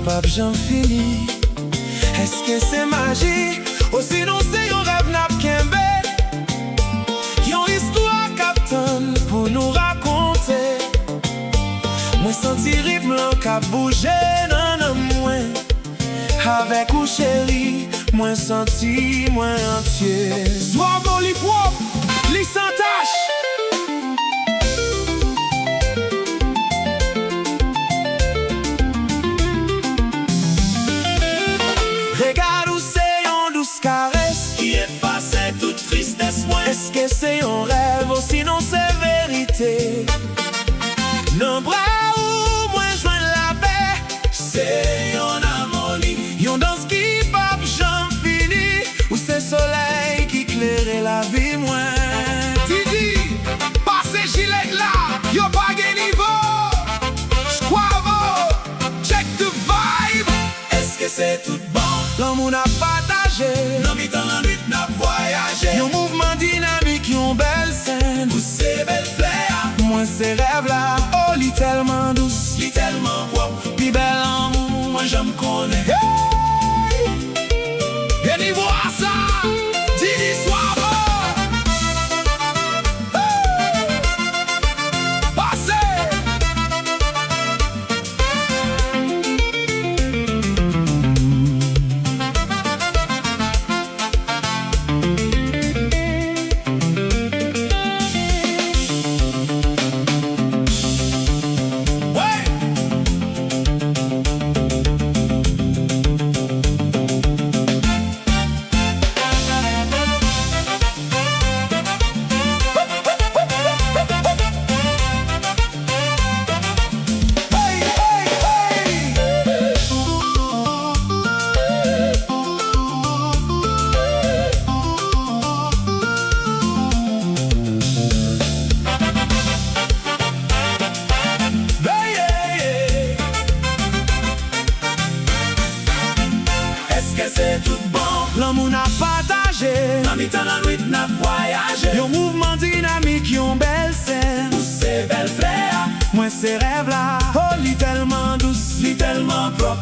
pas j'en fini. Est-ce que c'est magie? Ou sinon c'est un rêve n'a qu'embe? Yon histoire captain pour nous raconter. Moi senti rythme qu'a bougé dans moi. Avec ou chéri, moi senti moi entier. Sois li propre, li sans tache. Regarde où c'est une douce caresse qui efface toute tristesse moins. Est-ce que c'est un rêve ou sinon c'est vérité? Non bras où moi joins la paix. C'est une harmonie, yon danse qui pape j'en fini. Ou c'est soleil qui éclaire la vie moins. Didi, passez gilet là, yo pas de niveau. Squavo, check the vibe. est-ce que c'est tout bon? L'amour n'a partagé. Dans mi temps la nuit n'a voyagé. Yon mouvement dynamique, yon belle scène. Où c'est belle flair, Moi ces rêves là, oh li tellement douce, li tellement propre. pi bel amour. Moi je me connais. Hey! Et niveau à ça, Didi Squavo. Passez. C'est tout bon. L'amour n'a partagé. Dans mi temps la nuit n'a voyagé. Yon mouvement dynamique, yon belle scène. Où c'est belle flair, Moi ces rêves là, oh li tellement douce, li tellement propre.